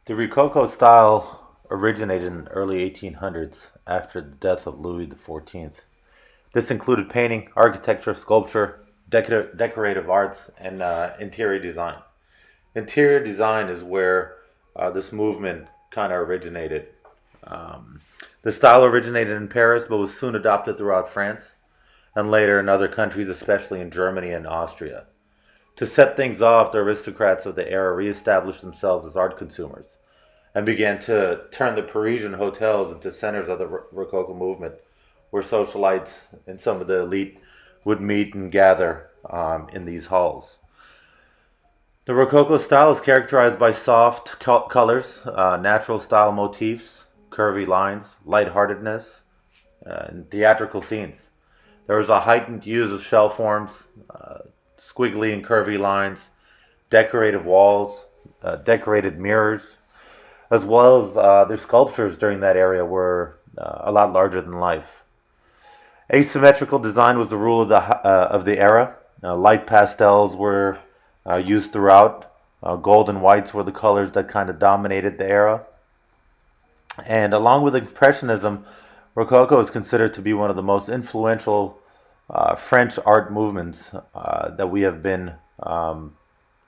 The Rococo style originated in the early 1800s after the death of Louis XIV. This included painting, architecture, sculpture, decorative arts, and interior design. Interior design is where this movement kind of originated. Um, the style originated in Paris but was soon adopted throughout France and later in other countries, especially in Germany and Austria. To set things off, the aristocrats of the era reestablished themselves as art consumers and began to turn the Parisian hotels into centers of the Rococo movement, where socialites and some of the elite would meet and gather in these halls. The Rococo style is characterized by soft colors, natural style motifs, curvy lines, lightheartedness, and theatrical scenes. There was a heightened use of shell forms, squiggly and curvy lines, decorative walls, decorated mirrors, as well as their sculptures during that area were a lot larger than life. Asymmetrical design was the rule of the era. Light pastels were used throughout. Gold and whites were the colors that kind of dominated the era. And along with Impressionism, Rococo is considered to be one of the most influential French art movements that we have been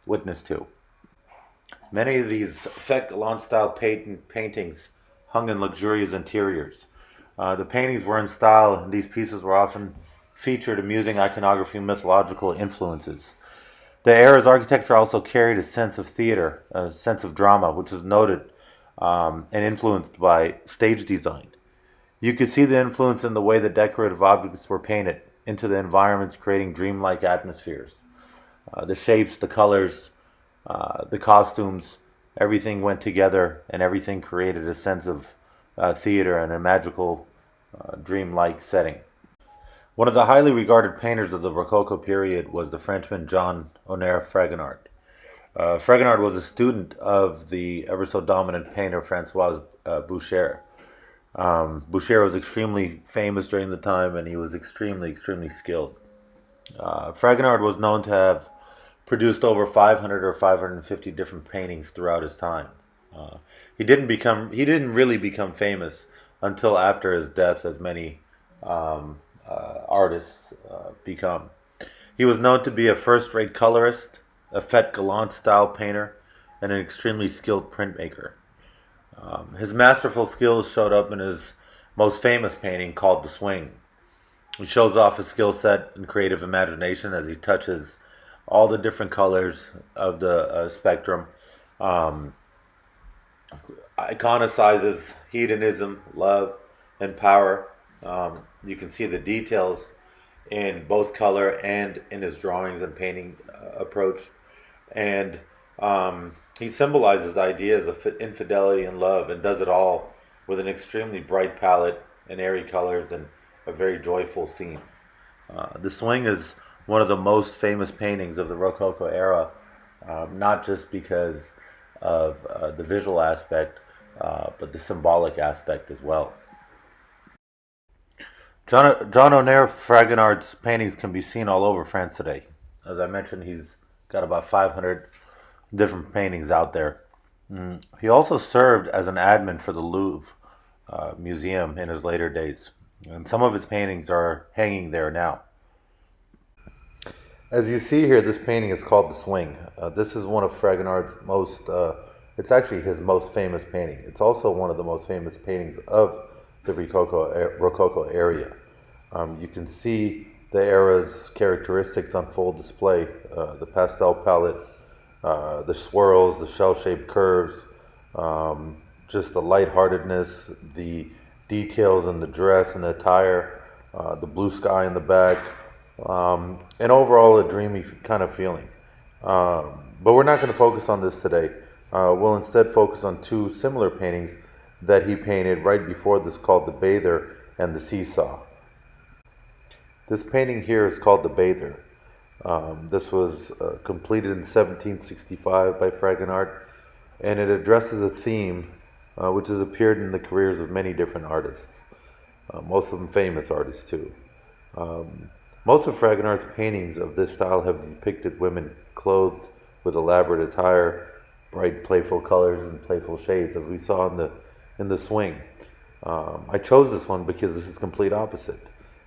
witness to. Many of these fête gallant style paintings hung in luxurious interiors. The paintings were in style, and these pieces were often featured amusing iconography and mythological influences. The era's architecture also carried a sense of theater, a sense of drama, which is noted and influenced by stage design. You could see the influence in the way the decorative objects were painted into the environments, creating dreamlike atmospheres. The shapes, the colors, the costumes, everything went together and everything created a sense of theater and a magical, dreamlike setting. One of the highly regarded painters of the Rococo period was the Frenchman Jean Honoré Fragonard. Fragonard was a student of the ever so dominant painter Francois Boucher. Boucher was extremely famous during the time and he was extremely skilled. Fragonard was known to have produced over 500 or 550 different paintings throughout his time. He didn't really become famous until after his death, as many artists become. He was known to be a first-rate colorist, a fête gallant style painter, and an extremely skilled printmaker. His masterful skills showed up in his most famous painting called The Swing. He shows off his skill set and creative imagination as he touches all the different colors of the spectrum, iconicizes hedonism, love, and power. You can see the details in both color and in his drawings and painting approach. And he symbolizes the ideas of infidelity and love and does it all with an extremely bright palette and airy colors and a very joyful scene. The Swing is one of the most famous paintings of the Rococo era, not just because of the visual aspect, but the symbolic aspect as well. John Honoré Fragonard's paintings can be seen all over France today. As I mentioned, he's got about 500 different paintings out there. He also served as an admin for the Louvre Museum in his later days, and some of his paintings are hanging there now. As you see here, this painting is called The Swing. This is one of Fragonard's it's actually his most famous painting. It's also one of the most famous paintings of the Rococo area. You can see the era's characteristics on full display. The pastel palette, the swirls, the shell-shaped curves, just the lightheartedness, the details in the dress and the attire, the blue sky in the back, and overall a dreamy kind of feeling. But we're not going to focus on this today. We'll instead focus on two similar paintings that he painted right before this called The Bather and The Seesaw. This painting here is called The Bather. This was completed in 1765 by Fragonard, and it addresses a theme which has appeared in the careers of many different artists, most of them famous artists too. Most of Fragonard's paintings of this style have depicted women clothed with elaborate attire, bright, playful colors and playful shades, as we saw in the swing. I chose this one because this is complete opposite.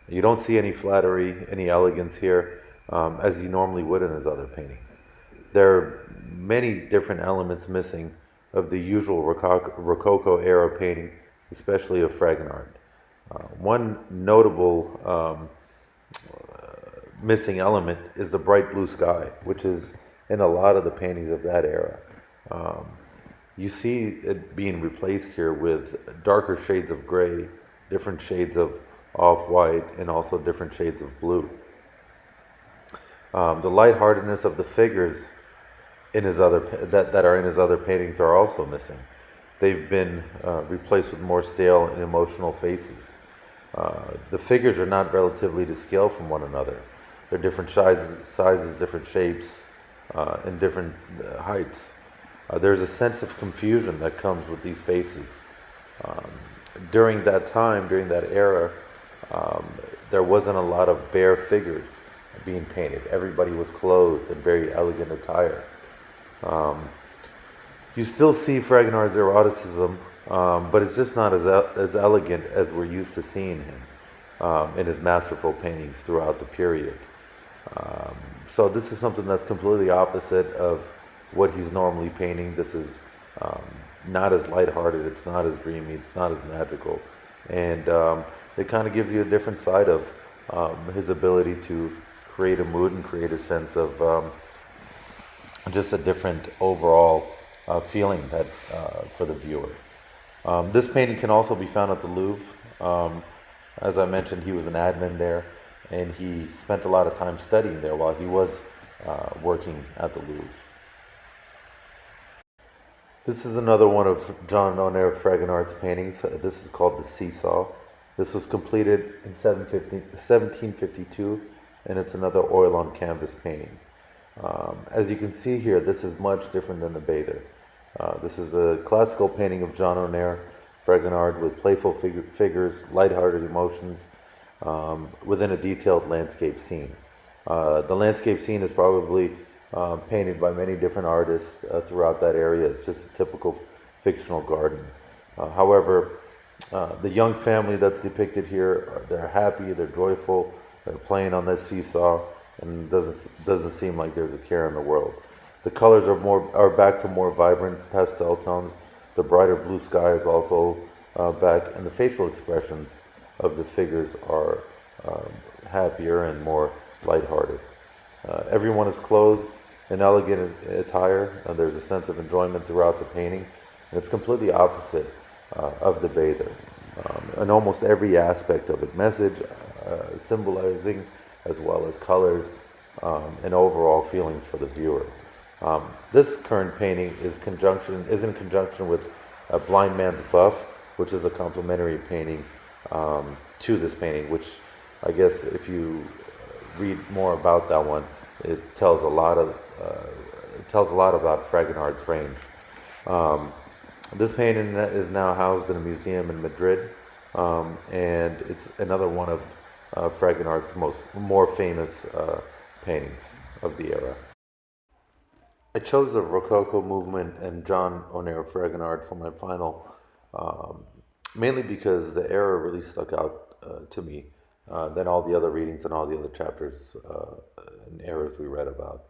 You don't see any flattery, any elegance here, as you normally would in his other paintings. There are many different elements missing of the usual Rococo era painting, especially of Fragonard. One notable missing element is the bright blue sky, which is in a lot of the paintings of that era. Um, you see it being replaced here with darker shades of gray, different shades of off-white, and also different shades of blue. The lightheartedness of the figures in his other that are in his other paintings are also missing. They've been replaced with more stale and emotional faces. The figures are not relatively to scale from one another. They're different sizes, different shapes, and different heights. There's a sense of confusion that comes with these faces. Um, During that time, during that era, um, there wasn't a lot of bare figures being painted. Everybody was clothed in very elegant attire. Um, you still see Fragonard's eroticism, but it's just not as elegant as we're used to seeing him in his masterful paintings throughout the period. Um, so this is something that's completely opposite of what he's normally painting. This is um, not as lighthearted, it's not as dreamy, it's not as magical. And it kind of gives you a different side of his ability to create a mood and create a sense of just a different overall feeling that for the viewer. This painting can also be found at the Louvre. As I mentioned, he was an admin there, and he spent a lot of time studying there while he was working at the Louvre. This is another one of John Honoré Fragonard's paintings. This is called The Seesaw. This was completed in 1752, and it's another oil on canvas painting. As you can see here, this is much different than the Bather. This is a classical painting of John Honoré Fragonard with playful figures, lighthearted emotions, within a detailed landscape scene. The landscape scene is probably painted by many different artists throughout that area. It's just a typical fictional garden. However, the young family that's depicted here, they're happy, they're joyful, they're playing on this seesaw, and doesn't seem like there's a care in the world. The colors are back to more vibrant pastel tones. The brighter blue sky is also back, and the facial expressions of the figures are happier and more lighthearted. Everyone is clothed in elegant attire, and there's a sense of enjoyment throughout the painting. And it's completely opposite of the Bather. In almost every aspect of it, message, symbolizing, as well as colors and overall feelings for the viewer. This current painting is in conjunction with Blind Man's Buff, which is a complementary painting to this painting, which I guess if you read more about that one, it tells a lot about Fragonard's range. This painting is now housed in a museum in Madrid, and it's another one of Fragonard's more famous paintings of the era. I chose the Rococo movement and John Honoré Fragonard for my final, mainly because the era really stuck out to me than all the other readings and all the other chapters and eras we read about.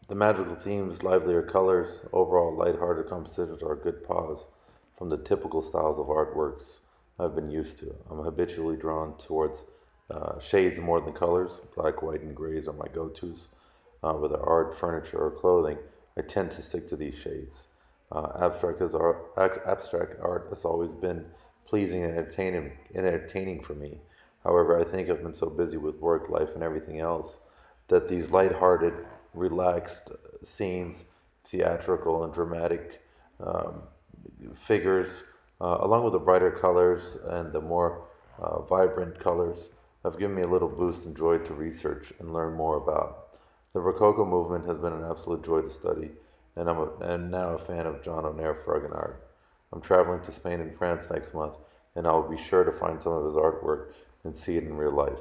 The magical themes, livelier colors, overall lighthearted compositions are a good pause from the typical styles of artworks I've been used to. I'm habitually drawn towards shades more than colors. Black, white, and grays are my go-tos. Whether art, furniture, or clothing, I tend to stick to these shades. Abstract art has always been pleasing and entertaining for me. However, I think I've been so busy with work, life, and everything else that these lighthearted, relaxed scenes, theatrical and dramatic figures, along with the brighter colors and the more vibrant colors, have given me a little boost in joy to research and learn more about. The Rococo movement has been an absolute joy to study, and I'm now a fan of John Honoré Fragonard. I'm traveling to Spain and France next month, and I will be sure to find some of his artwork and see it in real life.